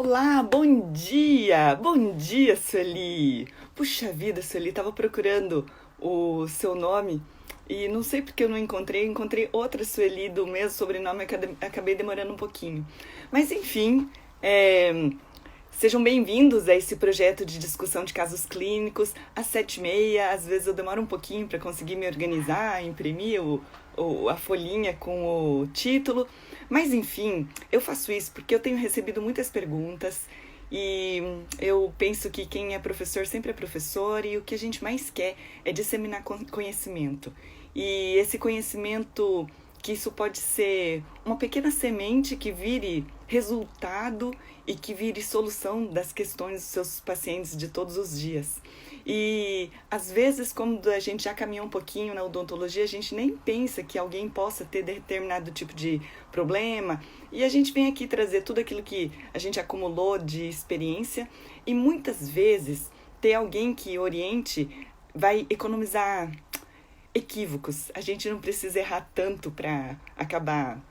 Olá, bom dia! Bom dia, Sueli! Puxa vida, Sueli, tava procurando o seu nome e não sei porque eu não encontrei outra Sueli do mesmo sobrenome, acabei demorando um pouquinho. Mas enfim, é, sejam bem-vindos a esse projeto de discussão de casos clínicos às 7h30. Às vezes eu demoro um pouquinho para conseguir me organizar, imprimir a folhinha com o título. Mas enfim, eu faço isso porque eu tenho recebido muitas perguntas e eu penso que quem é professor sempre é professor e o que a gente mais quer é disseminar conhecimento. E esse conhecimento, que isso pode ser uma pequena semente que vire resultado e que vire solução das questões dos seus pacientes de todos os dias. E às vezes, quando a gente já caminhou um pouquinho na odontologia, a gente nem pensa que alguém possa ter determinado tipo de problema. E a gente vem aqui trazer tudo aquilo que a gente acumulou de experiência. E muitas vezes, ter alguém que oriente vai economizar equívocos. A gente não precisa errar tanto para acabar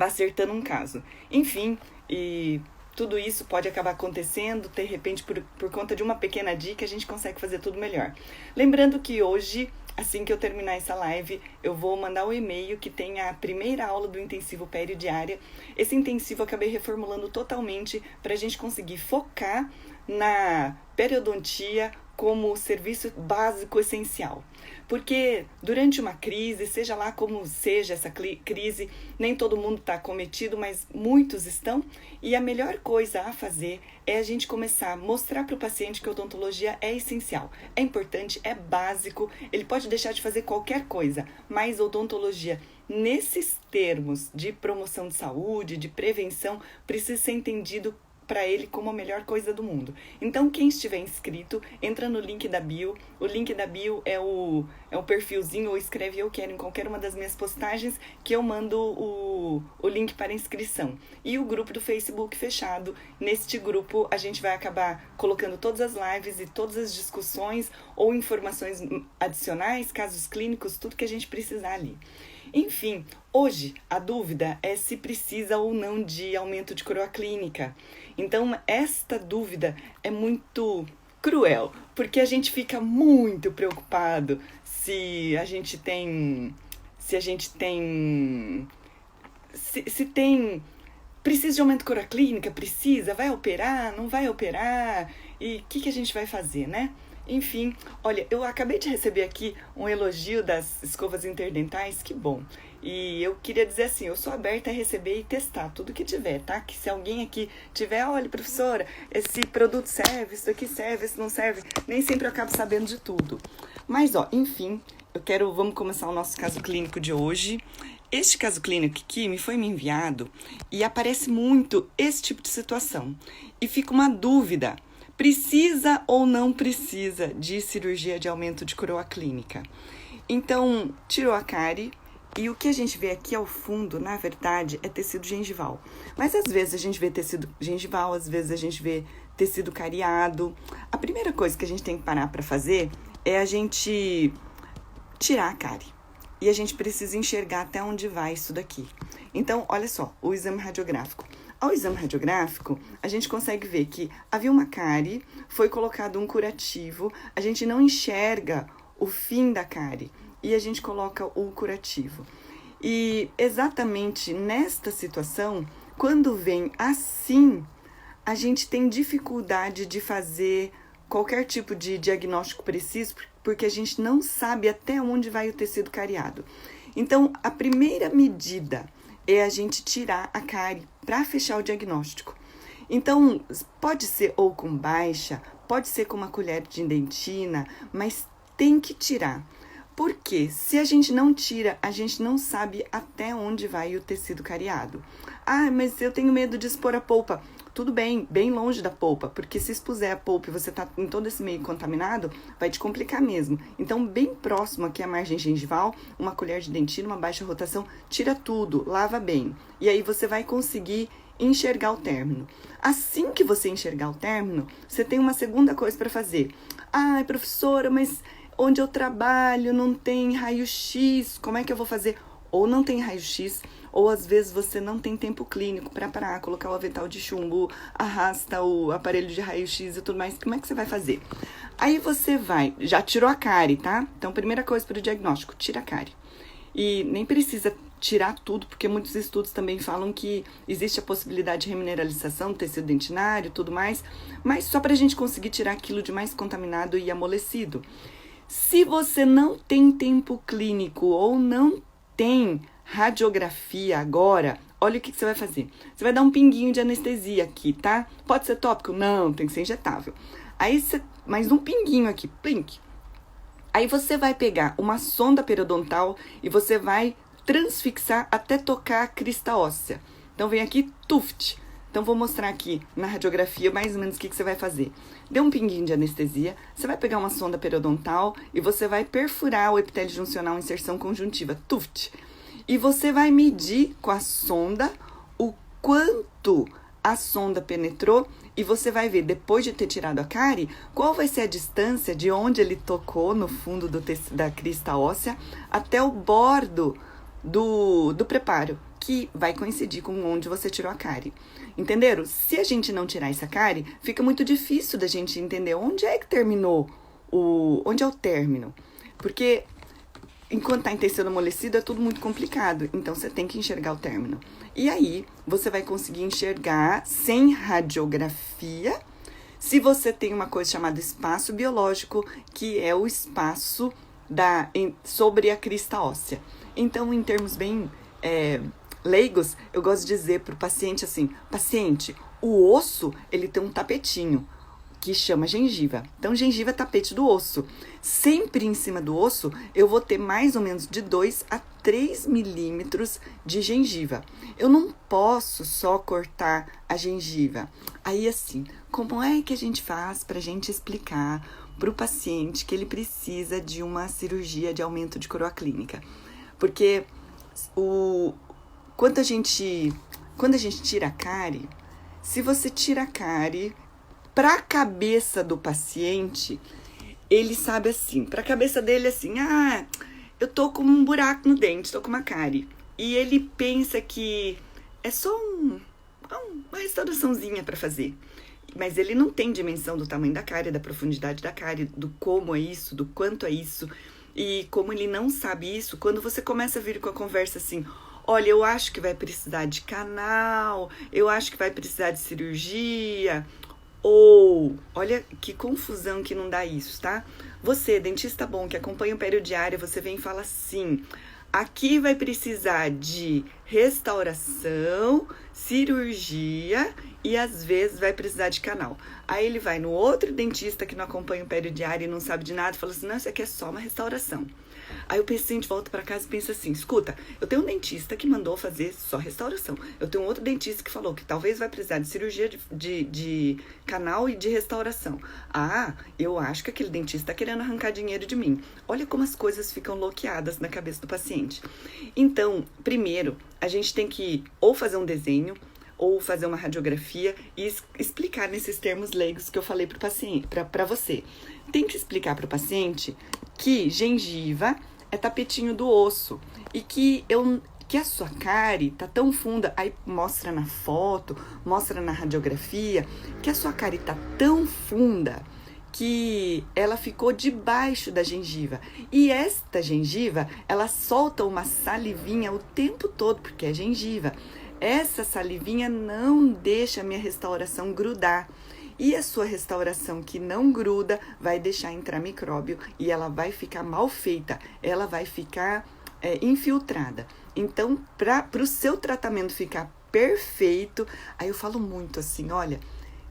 acertando um caso. Enfim, e tudo isso pode acabar acontecendo, de repente, por conta de uma pequena dica, a gente consegue fazer tudo melhor. Lembrando que hoje, assim que eu terminar essa live, eu vou mandar o e-mail que tem a primeira aula do intensivo periodiária. Esse intensivo eu acabei reformulando totalmente para a gente conseguir focar na periodontia como serviço básico essencial. Porque durante uma crise, seja lá como seja essa crise, nem todo mundo está acometido, mas muitos estão. E a melhor coisa a fazer é a gente começar a mostrar para o paciente que a odontologia é essencial, é importante, é básico, ele pode deixar de fazer qualquer coisa, mas odontologia, nesses termos de promoção de saúde, de prevenção, precisa ser entendido para ele como a melhor coisa do mundo. Então, quem estiver inscrito, entra no link da bio. O link da bio é o perfilzinho, ou escreve "eu quero" em qualquer uma das minhas postagens, que eu mando o link para inscrição. E o grupo do Facebook fechado. Neste grupo, a gente vai acabar colocando todas as lives e todas as discussões ou informações adicionais, casos clínicos, tudo que a gente precisar ali. Enfim, hoje a dúvida é se precisa ou não de aumento de coroa clínica. Então, esta dúvida é muito cruel, porque a gente fica muito preocupado se precisa de aumento de coroa clínica, precisa, vai operar, não vai operar, e o que a gente vai fazer, né? Enfim, olha, eu acabei de receber aqui um elogio das escovas interdentais, que bom. E eu queria dizer assim, eu sou aberta a receber e testar tudo que tiver, tá? Que se alguém aqui tiver, olha, professora, esse produto serve, isso aqui serve, isso não serve, nem sempre eu acabo sabendo de tudo. Mas, ó, enfim, vamos começar o nosso caso clínico de hoje. Este caso clínico aqui me enviado e aparece muito esse tipo de situação. E fica uma dúvida. Precisa ou não precisa de cirurgia de aumento de coroa clínica? Então, tirou a cárie e o que a gente vê aqui ao fundo, na verdade, é tecido gengival. Mas às vezes a gente vê tecido gengival, às vezes a gente vê tecido cariado. A primeira coisa que a gente tem que parar para fazer é a gente tirar a cárie. E a gente precisa enxergar até onde vai isso daqui. Então, olha só, o exame radiográfico. Ao exame radiográfico, a gente consegue ver que havia uma cárie, foi colocado um curativo, a gente não enxerga o fim da cárie e a gente coloca o curativo. E exatamente nesta situação, quando vem assim, a gente tem dificuldade de fazer qualquer tipo de diagnóstico preciso, porque a gente não sabe até onde vai o tecido cariado. Então, a primeira medida é a gente tirar a cárie para fechar o diagnóstico. Então, pode ser ou com baixa, pode ser com uma colher de dentina, mas tem que tirar. Porque se a gente não tira, a gente não sabe até onde vai o tecido cariado. Ah, mas eu tenho medo de expor a polpa. Tudo bem, bem longe da polpa, porque se expuser a polpa e você tá em todo esse meio contaminado, vai te complicar mesmo. Então, bem próximo aqui à margem gengival, uma colher de dentina, uma baixa rotação, tira tudo, lava bem. E aí você vai conseguir enxergar o término. Assim que você enxergar o término, você tem uma segunda coisa para fazer. Ai, professora, mas onde eu trabalho não tem raio-x, como é que eu vou fazer? Ou não tem raio-x, ou às vezes você não tem tempo clínico para parar, colocar o avental de chumbo, arrasta o aparelho de raio-x e tudo mais, como é que você vai fazer? Aí você vai, já tirou a cárie, tá? Então, primeira coisa para o diagnóstico, tira a cárie. E nem precisa tirar tudo, porque muitos estudos também falam que existe a possibilidade de remineralização do tecido dentinário e tudo mais, mas só para a gente conseguir tirar aquilo de mais contaminado e amolecido. Se você não tem tempo clínico ou não tem radiografia agora, olha o que você vai fazer. Você vai dar um pinguinho de anestesia aqui, tá? Pode ser tópico? Não, tem que ser injetável. Aí você, mais um pinguinho aqui, plink. Aí você vai pegar uma sonda periodontal e você vai transfixar até tocar a crista óssea. Então vem aqui, tuft. Então vou mostrar aqui na radiografia mais ou menos o que você vai fazer. Deu um pinguinho de anestesia, você vai pegar uma sonda periodontal e você vai perfurar o epitélio juncional inserção conjuntiva, tuft. E você vai medir com a sonda o quanto a sonda penetrou e você vai ver, depois de ter tirado a cárie, qual vai ser a distância de onde ele tocou no fundo da crista óssea até o bordo do preparo, que vai coincidir com onde você tirou a cárie. Entenderam? Se a gente não tirar essa cárie, fica muito difícil da gente entender onde é que terminou, onde é o término. Porque enquanto está em tecido amolecido é tudo muito complicado, então você tem que enxergar o término. E aí, você vai conseguir enxergar sem radiografia, se você tem uma coisa chamada espaço biológico, que é o espaço sobre a crista óssea. Então, em termos bem leigos, eu gosto de dizer para o paciente assim, paciente, o osso, ele tem um tapetinho, que chama gengiva. Então, gengiva é tapete do osso. Sempre em cima do osso, eu vou ter mais ou menos de 2 a 3 milímetros de gengiva. Eu não posso só cortar a gengiva. Aí, assim, como é que a gente faz para a gente explicar para o paciente que ele precisa de uma cirurgia de aumento de coroa clínica? Porque quando a gente tira a cárie, se você tira a cárie, para a cabeça do paciente, ele sabe assim, para a cabeça dele assim, eu tô com um buraco no dente, tô com uma cárie. E ele pensa que é só uma restauraçãozinha para fazer. Mas ele não tem dimensão do tamanho da cárie, da profundidade da cárie, do como é isso, do quanto é isso. E como ele não sabe isso, quando você começa a vir com a conversa assim, olha, eu acho que vai precisar de canal, eu acho que vai precisar de cirurgia. Ou, olha que confusão que não dá isso, tá? Você, dentista bom, que acompanha o período diário, você vem e fala assim, aqui vai precisar de restauração, cirurgia e às vezes vai precisar de canal. Aí ele vai no outro dentista que não acompanha o período diário e não sabe de nada e fala assim, não, isso aqui é só uma restauração. Aí o paciente volta para casa e pensa assim, escuta, eu tenho um dentista que mandou fazer só restauração. Eu tenho outro dentista que falou que talvez vai precisar de cirurgia de canal e de restauração. Eu acho que aquele dentista está querendo arrancar dinheiro de mim. Olha como as coisas ficam bloqueadas na cabeça do paciente. Então, primeiro, a gente tem que ou fazer um desenho, ou fazer uma radiografia e explicar nesses termos leigos que eu falei para o paciente, para você. Tem que explicar para o paciente que gengiva é tapetinho do osso e que a sua cárie tá tão funda, aí mostra na foto, mostra na radiografia, que a sua cárie tá tão funda que ela ficou debaixo da gengiva. E esta gengiva, ela solta uma salivinha o tempo todo, porque é gengiva. Essa salivinha não deixa a minha restauração grudar. E a sua restauração que não gruda vai deixar entrar micróbio e ela vai ficar mal feita, ela vai ficar infiltrada. Então, para o seu tratamento ficar perfeito, aí eu falo muito assim, olha,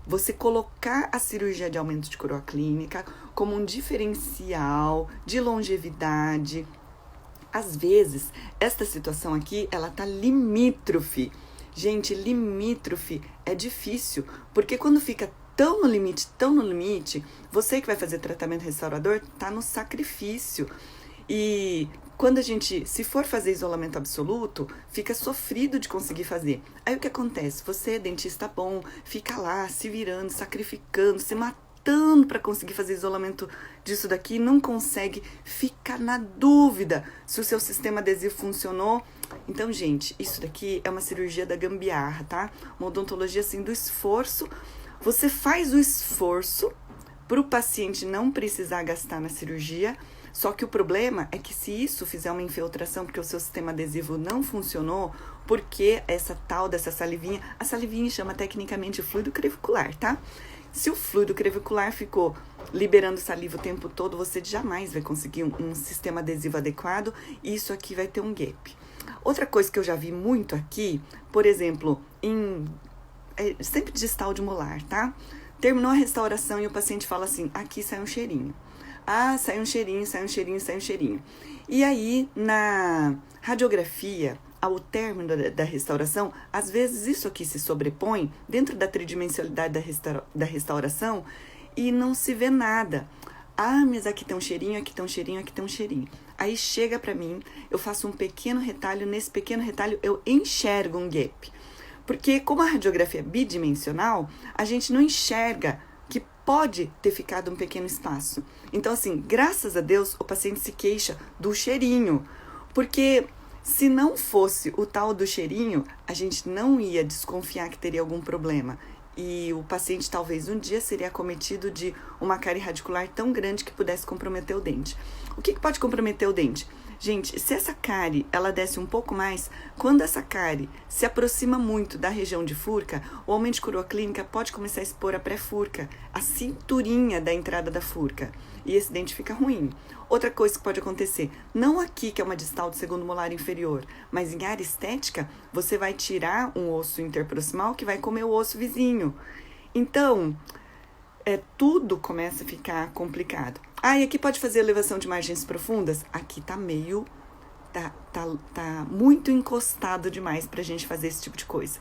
você colocar a cirurgia de aumento de coroa clínica como um diferencial de longevidade. Às vezes, esta situação aqui, ela tá limítrofe. Gente, limítrofe é difícil, porque quando fica tão no limite, você que vai fazer tratamento restaurador, tá no sacrifício. E quando a gente, se for fazer isolamento absoluto, fica sofrido de conseguir fazer. Aí o que acontece? Você, dentista bom, fica lá se virando, sacrificando, se matando lutando para conseguir fazer isolamento disso daqui, não consegue, fica na dúvida se o seu sistema adesivo funcionou. Então, gente, isso daqui é uma cirurgia da gambiarra, tá? Uma odontologia, assim, do esforço. Você faz o esforço para o paciente não precisar gastar na cirurgia, só que o problema é que se isso fizer uma infiltração, porque o seu sistema adesivo não funcionou, porque essa tal dessa salivinha, a salivinha chama tecnicamente fluido crevicular, tá? Se o fluido crevicular ficou liberando saliva o tempo todo, você jamais vai conseguir um sistema adesivo adequado e isso aqui vai ter um gap. Outra coisa que eu já vi muito aqui, por exemplo, sempre distal de molar, tá? Terminou a restauração e o paciente fala assim, aqui sai um cheirinho. Ah, sai um cheirinho, sai um cheirinho, sai um cheirinho. E aí, na radiografia, ao término da restauração, às vezes isso aqui se sobrepõe dentro da tridimensionalidade da restauração e não se vê nada. Ah, mas aqui tem um cheirinho, aqui tem um cheirinho, aqui tem um cheirinho. Aí chega pra mim, eu faço um pequeno retalho, nesse pequeno retalho eu enxergo um gap. Porque como a radiografia é bidimensional, a gente não enxerga que pode ter ficado um pequeno espaço. Então, assim, graças a Deus, o paciente se queixa do cheirinho. Porque se não fosse o tal do cheirinho, a gente não ia desconfiar que teria algum problema. E o paciente talvez um dia seria acometido de uma cárie radicular tão grande que pudesse comprometer o dente. O que pode comprometer o dente? Gente, se essa cárie, ela desce um pouco mais, quando essa cárie se aproxima muito da região de furca, o aumento de coroa clínica pode começar a expor a pré-furca, a cinturinha da entrada da furca, e esse dente fica ruim. Outra coisa que pode acontecer, não aqui que é uma distal do segundo molar inferior, mas em área estética, você vai tirar um osso interproximal que vai comer o osso vizinho. Então, tudo começa a ficar complicado. Ah, e aqui pode fazer elevação de margens profundas? Aqui tá meio... Tá muito encostado demais pra gente fazer esse tipo de coisa.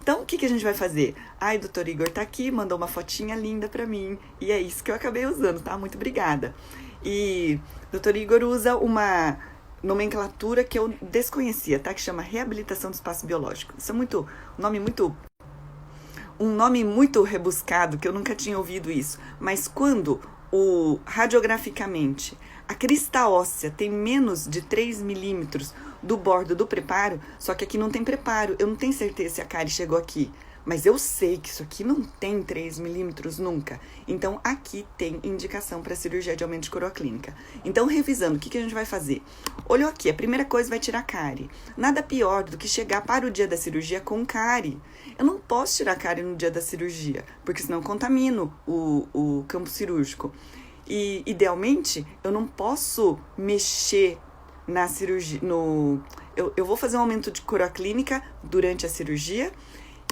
Então, o que a gente vai fazer? Ai, doutor Igor tá aqui, mandou uma fotinha linda pra mim. E é isso que eu acabei usando, tá? Muito obrigada. E doutor Igor usa uma nomenclatura que eu desconhecia, tá? Que chama reabilitação do espaço biológico. Isso é um nome muito rebuscado, que eu nunca tinha ouvido isso. Mas quando radiograficamente a crista óssea tem menos de 3 milímetros do bordo do preparo, só que aqui não tem preparo, eu não tenho certeza se a cárie chegou aqui, mas eu sei que isso aqui não tem 3 milímetros nunca. Então, aqui tem indicação para cirurgia de aumento de coroa clínica. Então, revisando, o que a gente vai fazer? Olhou aqui, a primeira coisa vai tirar cárie. Nada pior do que chegar para o dia da cirurgia com cárie. Eu não posso tirar cárie no dia da cirurgia, porque senão eu contamino o campo cirúrgico. E, idealmente, eu não posso mexer na cirurgia. Eu vou fazer um aumento de coroa clínica durante a cirurgia.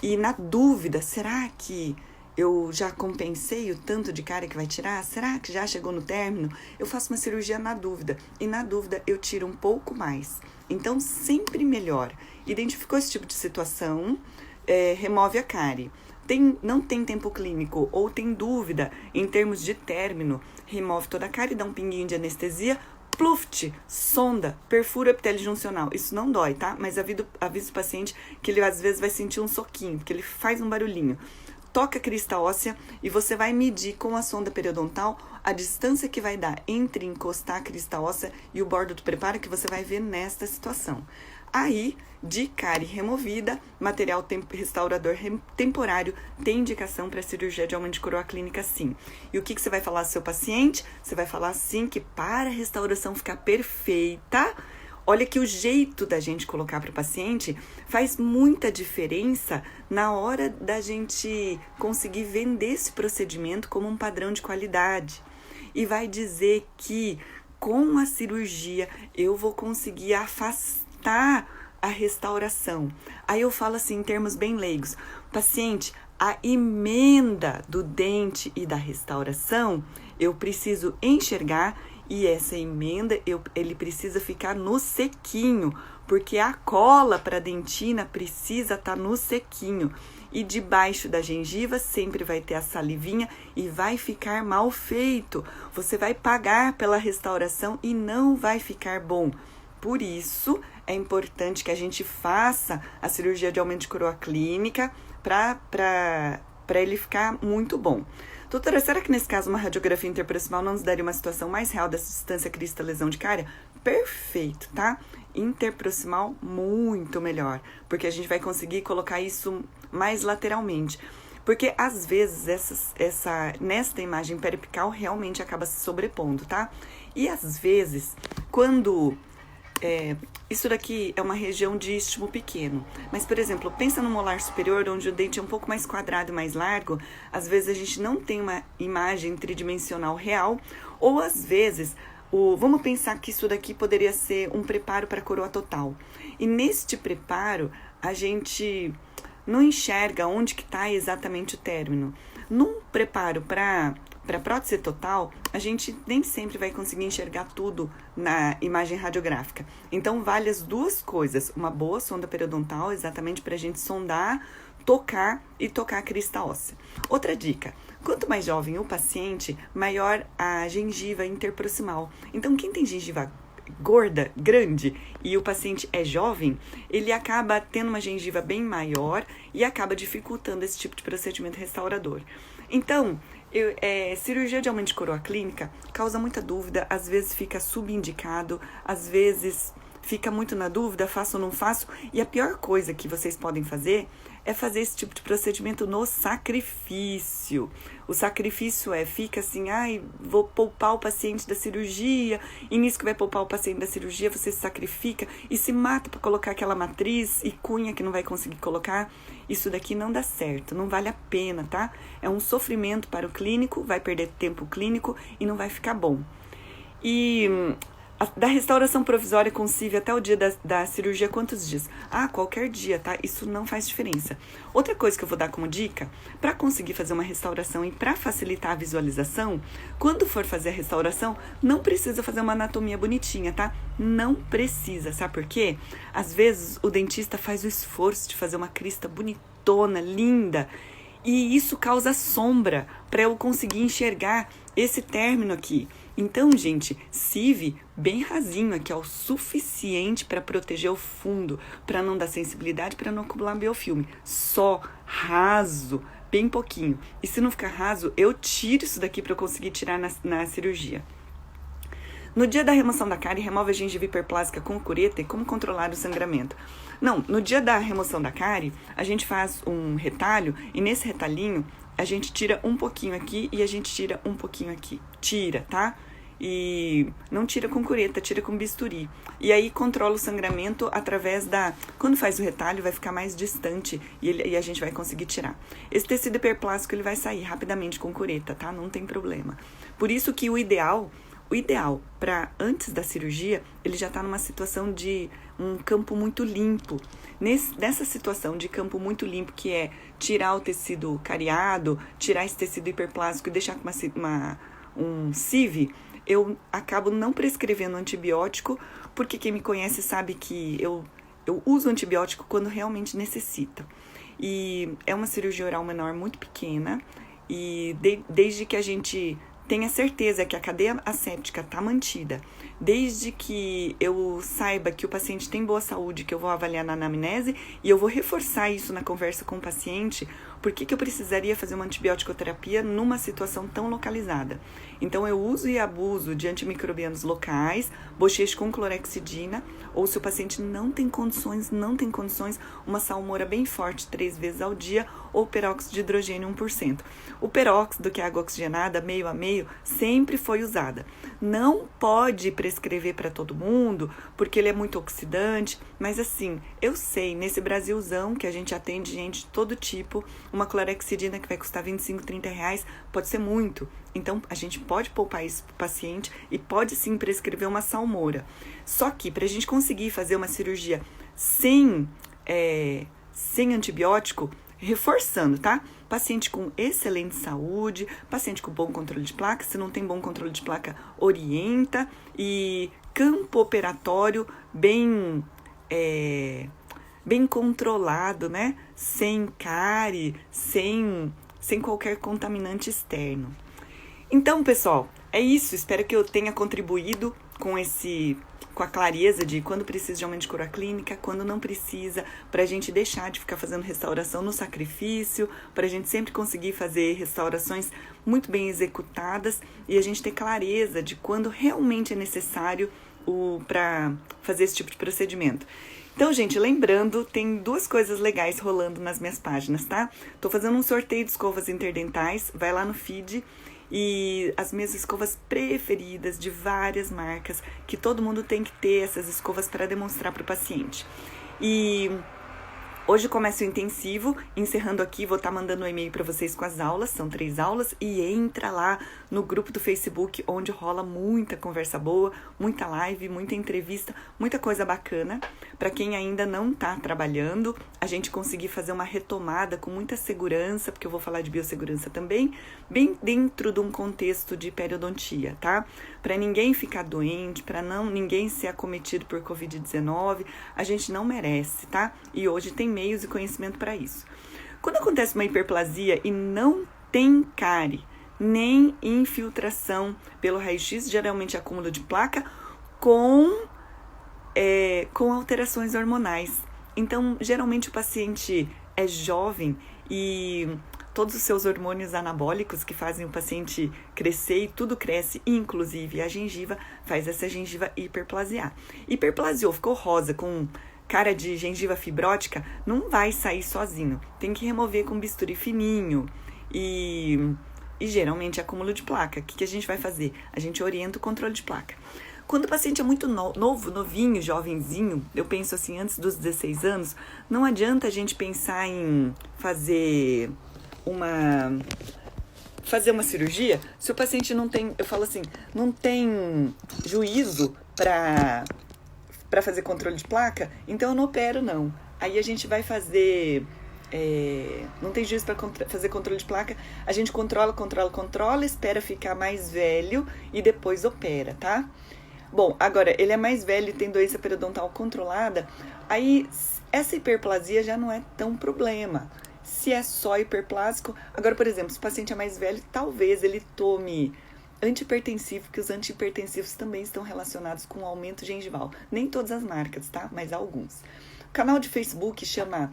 E na dúvida, será que eu já compensei o tanto de cárie que vai tirar? Será que já chegou no término? Eu faço uma cirurgia na dúvida. E na dúvida eu tiro um pouco mais. Então, sempre melhor. Identificou esse tipo de situação, remove a cárie. Não tem tempo clínico ou tem dúvida em termos de término, remove toda a cárie, dá um pinguinho de anestesia, pluft, sonda, perfura o epitélio juncional. Isso não dói, tá? Mas avisa o paciente que ele às vezes vai sentir um soquinho, porque ele faz um barulhinho. Toca a crista óssea e você vai medir com a sonda periodontal a distância que vai dar entre encostar a crista óssea e o bordo do preparo, que você vai ver nesta situação. Aí, de cárie removida, material restaurador temporário tem indicação para cirurgia de aumento de coroa clínica, sim. E o que você vai falar ao seu paciente? Você vai falar assim que para a restauração ficar perfeita, olha que o jeito da gente colocar para o paciente faz muita diferença na hora da gente conseguir vender esse procedimento como um padrão de qualidade. E vai dizer que com a cirurgia eu vou conseguir afastar a restauração. Aí eu falo assim em termos bem leigos. Paciente, a emenda do dente e da restauração, eu preciso enxergar e essa emenda, ele precisa ficar no sequinho, porque a cola para a dentina precisa estar no sequinho. E debaixo da gengiva sempre vai ter a salivinha e vai ficar mal feito. Você vai pagar pela restauração e não vai ficar bom. Por isso, é importante que a gente faça a cirurgia de aumento de coroa clínica para ele ficar muito bom. Doutora, será que nesse caso uma radiografia interproximal não nos daria uma situação mais real dessa distância crista-lesão de cárie? Perfeito, tá? Interproximal, muito melhor, porque a gente vai conseguir colocar isso mais lateralmente. Porque, às vezes, nesta imagem periapical realmente acaba se sobrepondo, tá? E, às vezes, quando... isso daqui é uma região de istmo pequeno. Mas, por exemplo, pensa no molar superior, onde o dente é um pouco mais quadrado e mais largo. Às vezes, a gente não tem uma imagem tridimensional real. Ou, às vezes... Vamos pensar que isso daqui poderia ser um preparo para a coroa total. E neste preparo, a gente não enxerga onde que está exatamente o término. Num preparo para prótese total, a gente nem sempre vai conseguir enxergar tudo na imagem radiográfica. Então, vale as duas coisas. Uma boa sonda periodontal, exatamente para a gente sondar, tocar a crista óssea. Outra dica. Quanto mais jovem o paciente, maior a gengiva interproximal. Então, quem tem gengiva gorda, grande, e o paciente é jovem, ele acaba tendo uma gengiva bem maior e acaba dificultando esse tipo de procedimento restaurador. Então, cirurgia de aumento de coroa clínica causa muita dúvida, às vezes fica subindicado, às vezes fica muito na dúvida, faço ou não faço, e a pior coisa que vocês podem fazer é fazer esse tipo de procedimento no sacrifício. O sacrifício fica assim, vou poupar o paciente da cirurgia, e nisso que vai poupar o paciente da cirurgia, você se sacrifica e se mata para colocar aquela matriz e cunha que não vai conseguir colocar. Isso daqui não dá certo, não vale a pena, tá? É um sofrimento para o clínico, vai perder tempo clínico e não vai ficar bom. E... da restauração provisória com CIV até o dia da cirurgia, quantos dias? Qualquer dia, tá? Isso não faz diferença. Outra coisa que eu vou dar como dica, para conseguir fazer uma restauração e para facilitar a visualização, quando for fazer a restauração, não precisa fazer uma anatomia bonitinha, tá? Não precisa, sabe por quê? Às vezes o dentista faz o esforço de fazer uma crista bonitona, linda, e isso causa sombra para eu conseguir enxergar esse término aqui. Então, gente, CIV bem rasinho aqui, o suficiente para proteger o fundo, para não dar sensibilidade, para não acumular biofilme. Só raso, bem pouquinho. E se não ficar raso, eu tiro isso daqui para eu conseguir tirar na cirurgia. No dia da remoção da cárie, remove a gengiva hiperplásica com cureta e como controlar o sangramento? Não, no dia da remoção da cárie, a gente faz um retalho e nesse retalhinho a gente tira um pouquinho aqui e a gente tira um pouquinho aqui. Tira, tá? E não tira com cureta, tira com bisturi. E aí controla o sangramento através quando faz o retalho, vai ficar mais distante e a gente vai conseguir tirar. Esse tecido hiperplástico, ele vai sair rapidamente com cureta, tá? Não tem problema. Por isso que o ideal para antes da cirurgia, ele já está numa situação de um campo muito limpo. Nessa situação de campo muito limpo, que é tirar o tecido cariado, tirar esse tecido hiperplástico e deixar com um CIV, eu acabo não prescrevendo antibiótico, porque quem me conhece sabe que eu uso antibiótico quando realmente necessita. E é uma cirurgia oral menor muito pequena, e desde que a gente tenha certeza que a cadeia asséptica está mantida, desde que eu saiba que o paciente tem boa saúde, que eu vou avaliar na anamnese e eu vou reforçar isso na conversa com o paciente, por que eu precisaria fazer uma antibiótico-terapia numa situação tão localizada. Então, eu uso e abuso de antimicrobianos locais, bochecho com clorexidina, ou se o paciente não tem condições, uma salmoura bem forte 3 vezes ao dia, ou peróxido de hidrogênio 1%. O peróxido, que é água oxigenada, meio a meio, sempre foi usada. Não pode prescrever para todo mundo, porque ele é muito oxidante, mas assim, eu sei, nesse Brasilzão que a gente atende gente de todo tipo, uma clorexidina que vai custar 25, 30 reais, pode ser muito. Então, a gente pode poupar isso para o paciente e pode sim prescrever uma salmoura. Só que, para a gente conseguir fazer uma cirurgia sem antibiótico, reforçando, tá? Paciente com excelente saúde, paciente com bom controle de placa, se não tem bom controle de placa, orienta, e campo operatório bem controlado, né? Sem cárie, sem qualquer contaminante externo. Então, pessoal, é isso. Espero que eu tenha contribuído com esse com a clareza de quando precisa de aumento de coroa clínica, quando não precisa, para a gente deixar de ficar fazendo restauração no sacrifício, para a gente sempre conseguir fazer restaurações muito bem executadas e a gente ter clareza de quando realmente é necessário para fazer esse tipo de procedimento. Então, gente, lembrando, tem 2 coisas legais rolando nas minhas páginas, tá? Tô fazendo um sorteio de escovas interdentais, vai lá no feed e as minhas escovas preferidas de várias marcas, que todo mundo tem que ter essas escovas para demonstrar para o paciente. E hoje começa o intensivo, encerrando aqui, vou estar mandando um e-mail para vocês com as aulas, são 3 aulas, e entra lá no grupo do Facebook, onde rola muita conversa boa, muita live, muita entrevista, muita coisa bacana, para quem ainda não está trabalhando, a gente conseguir fazer uma retomada com muita segurança, porque eu vou falar de biossegurança também, bem dentro de um contexto de periodontia, tá? Para ninguém ficar doente, para ninguém ser acometido por Covid-19, a gente não merece, tá? E hoje tem meios e conhecimento para isso. Quando acontece uma hiperplasia e não tem cárie, nem infiltração pelo raio-x, geralmente acúmulo de placa, com alterações hormonais. Então, geralmente o paciente é jovem e todos os seus hormônios anabólicos que fazem o paciente crescer e tudo cresce, inclusive a gengiva, faz essa gengiva hiperplasiar. Hiperplasiou, ficou rosa com cara de gengiva fibrótica, não vai sair sozinho. Tem que remover com bisturi fininho e geralmente acúmulo de placa. O que a gente vai fazer? A gente orienta o controle de placa. Quando o paciente é muito novinho, jovenzinho, eu penso assim, antes dos 16 anos, não adianta a gente pensar em fazer uma cirurgia se o paciente não tem, eu falo assim, não tem juízo para fazer controle de placa, então eu não opero não. Aí a gente vai fazer, não tem juízo para fazer controle de placa, a gente controla, espera ficar mais velho e depois opera, tá? Bom, agora, ele é mais velho e tem doença periodontal controlada, aí essa hiperplasia já não é tão problema. Se é só hiperplásico, agora, por exemplo, se o paciente é mais velho, talvez ele tome antihipertensivo, que os antihipertensivos também estão relacionados com o aumento gengival. Nem todas as marcas, tá? Mas alguns. O canal de Facebook chama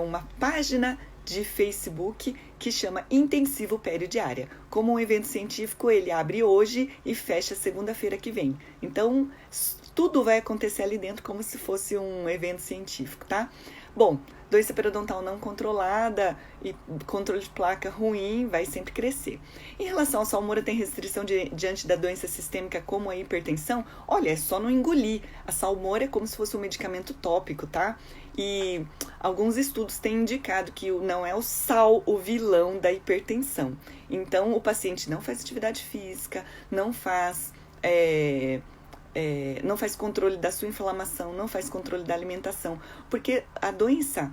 uma página de Facebook que chama Intensivo Periodiária. Como um evento científico, ele abre hoje e fecha segunda-feira que vem. Então, tudo vai acontecer ali dentro como se fosse um evento científico, tá? Bom, doença periodontal não controlada e controle de placa ruim vai sempre crescer. Em relação ao salmoura, tem restrição diante da doença sistêmica como a hipertensão? Olha, é só não engolir. A salmoura é como se fosse um medicamento tópico, tá? E alguns estudos têm indicado que não é o sal o vilão da hipertensão. Então, o paciente não faz atividade física, não faz controle da sua inflamação, não faz controle da alimentação, porque a doença,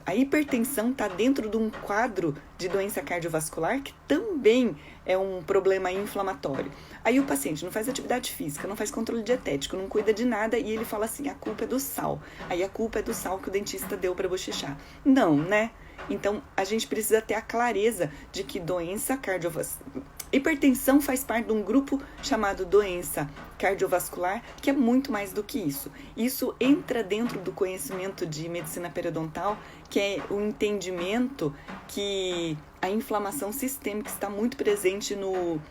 a hipertensão está dentro de um quadro de doença cardiovascular que também é um problema inflamatório. Aí o paciente não faz atividade física, não faz controle dietético, não cuida de nada e ele fala assim, a culpa é do sal. Aí a culpa é do sal que o dentista deu para bochechar. Não, né? Então, a gente precisa ter a clareza de que doença cardiovascular... Hipertensão faz parte de um grupo chamado doença cardiovascular, que é muito mais do que isso. Isso entra dentro do conhecimento de medicina periodontal, que é o entendimento que a inflamação sistêmica está muito presente no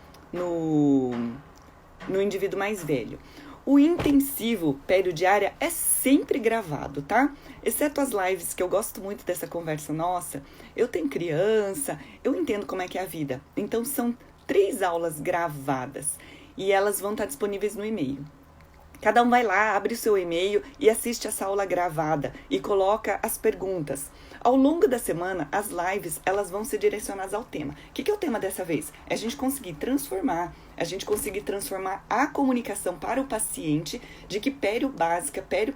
indivíduo mais velho. O intensivo periodiária é sempre gravado, tá? Exceto as lives, que eu gosto muito dessa conversa nossa. Eu tenho criança, eu entendo como é que é a vida. Então, são 3 aulas gravadas e elas vão estar disponíveis no e-mail. Cada um vai lá, abre o seu e-mail e assiste essa aula gravada e coloca as perguntas. Ao longo da semana, as lives, elas vão ser direcionadas ao tema. O que é o tema dessa vez? É a gente conseguir transformar a comunicação para o paciente de que pério básica, pério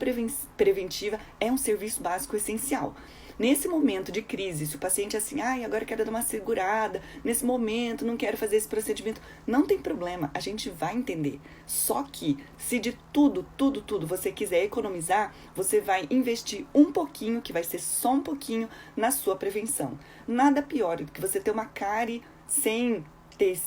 preventiva é um serviço básico essencial. Nesse momento de crise, se o paciente é assim, agora eu quero dar uma segurada, nesse momento não quero fazer esse procedimento, não tem problema, a gente vai entender. Só que se de tudo você quiser economizar, você vai investir um pouquinho, que vai ser só um pouquinho, na sua prevenção. Nada pior do que você ter uma cárie sem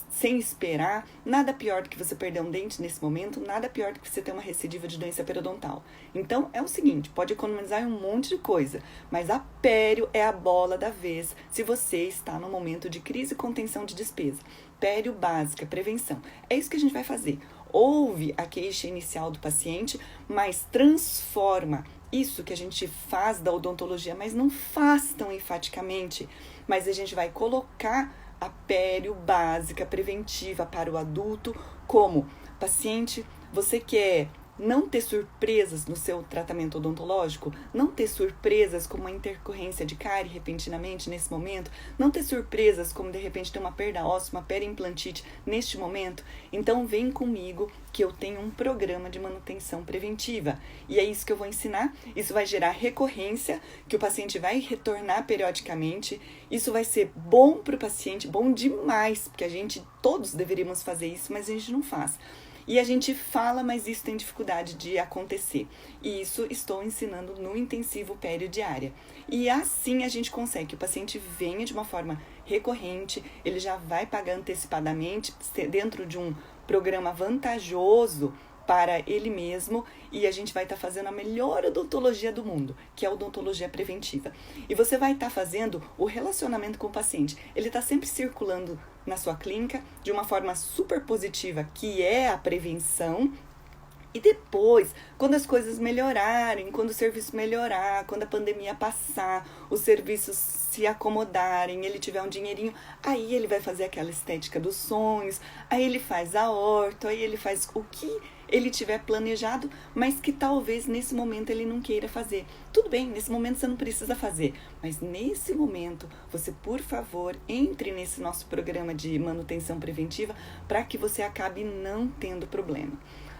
sem esperar, nada pior do que você perder um dente nesse momento, nada pior do que você ter uma recidiva de doença periodontal. Então, é o seguinte, pode economizar em um monte de coisa, mas a pério é a bola da vez se você está no momento de crise e contenção de despesa. Pério básica, prevenção. É isso que a gente vai fazer. Ouve a queixa inicial do paciente, mas transforma isso que a gente faz da odontologia, mas não faz tão enfaticamente, mas a gente vai colocar a pério básica preventiva para o adulto como paciente, você quer não ter surpresas no seu tratamento odontológico, não ter surpresas como uma intercorrência de cárie repentinamente nesse momento, não ter surpresas como de repente ter uma perda óssea, uma periimplantite neste momento, então vem comigo que eu tenho um programa de manutenção preventiva e é isso que eu vou ensinar. Isso vai gerar recorrência, que o paciente vai retornar periodicamente, isso vai ser bom para o paciente, bom demais, porque todos deveríamos fazer isso, mas a gente não faz. E a gente fala, mas isso tem dificuldade de acontecer. E isso estou ensinando no intensivo pério diária. E assim a gente consegue que o paciente venha de uma forma recorrente, ele já vai pagar antecipadamente dentro de um programa vantajoso para ele mesmo e a gente vai estar fazendo a melhor odontologia do mundo, que é a odontologia preventiva. E você vai estar fazendo o relacionamento com o paciente. Ele está sempre circulando na sua clínica de uma forma super positiva, que é a prevenção. E depois, quando as coisas melhorarem, quando o serviço melhorar, quando a pandemia passar, os serviços se acomodarem, ele tiver um dinheirinho, aí ele vai fazer aquela estética dos sonhos, aí ele faz a orto, aí ele faz o que ele tiver planejado, mas que talvez nesse momento ele não queira fazer. Tudo bem, nesse momento você não precisa fazer, mas nesse momento você, por favor, entre nesse nosso programa de manutenção preventiva para que você acabe não tendo problema.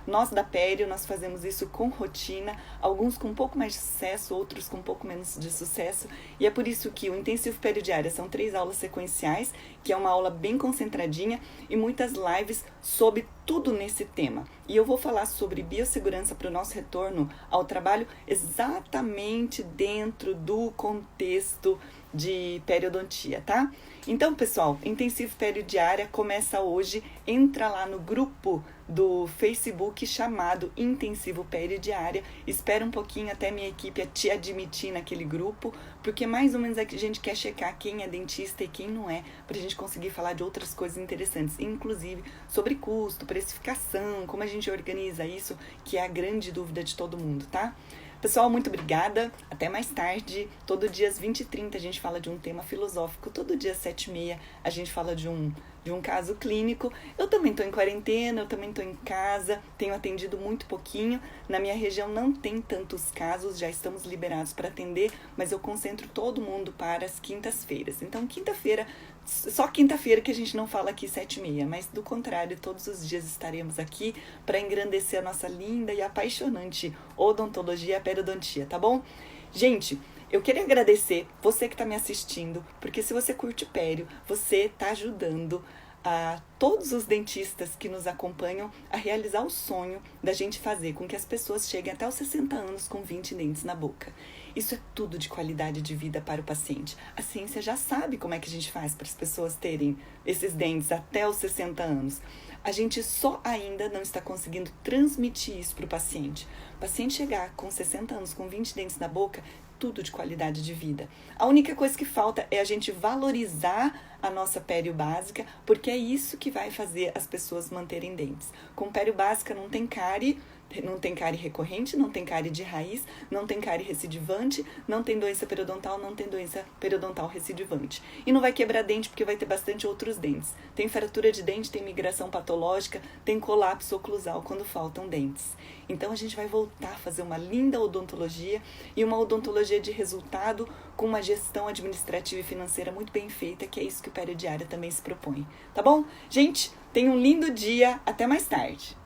Nós da Pério, nós fazemos isso com rotina, alguns com um pouco mais de sucesso, outros com um pouco menos de sucesso, e é por isso que o Intensivo Pério Diária são 3 aulas sequenciais, que é uma aula bem concentradinha, e muitas lives sobre tudo nesse tema. E eu vou falar sobre biossegurança para o nosso retorno ao trabalho exatamente dentro do contexto de periodontia, tá? Então, pessoal, Intensivo Pério Diária começa hoje, entra lá no grupo do Facebook chamado Intensivo Pério Diária, espera um pouquinho até minha equipe te admitir naquele grupo, porque mais ou menos a gente quer checar quem é dentista e quem não é, para a gente conseguir falar de outras coisas interessantes, inclusive sobre custo, precificação, como a gente organiza isso, que é a grande dúvida de todo mundo, tá? Pessoal, muito obrigada. Até mais tarde. Todo dia às 20h30 a gente fala de um tema filosófico. Todo dia às 7h30 a gente fala de um caso clínico. Eu também estou em quarentena, eu também estou em casa. Tenho atendido muito pouquinho. Na minha região não tem tantos casos, já estamos liberados para atender, mas eu concentro todo mundo para as quintas-feiras. Então, só quinta-feira que a gente não fala aqui 7h30, mas do contrário, todos os dias estaremos aqui para engrandecer a nossa linda e apaixonante odontologia e a periodontia, tá bom? Gente, eu queria agradecer você que está me assistindo, porque se você curte pério, você está ajudando a todos os dentistas que nos acompanham a realizar o sonho da gente fazer com que as pessoas cheguem até os 60 anos com 20 dentes na boca. Isso é tudo de qualidade de vida para o paciente. A ciência já sabe como é que a gente faz para as pessoas terem esses dentes até os 60 anos. A gente só ainda não está conseguindo transmitir isso para o paciente. O paciente chegar com 60 anos, com 20 dentes na boca, tudo de qualidade de vida. A única coisa que falta é a gente valorizar a nossa pério básica, porque é isso que vai fazer as pessoas manterem dentes. Com pério básica não tem cárie recorrente, não tem cárie de raiz, não tem cárie recidivante, não tem doença periodontal, não tem doença periodontal recidivante. E não vai quebrar dente porque vai ter bastante outros dentes. Tem fratura de dente, tem migração patológica, tem colapso oclusal quando faltam dentes. Então a gente vai voltar a fazer uma linda odontologia e uma odontologia de resultado com uma gestão administrativa e financeira muito bem feita, que é isso que o Pério Diária também se propõe. Tá bom? Gente, tenha um lindo dia. Até mais tarde.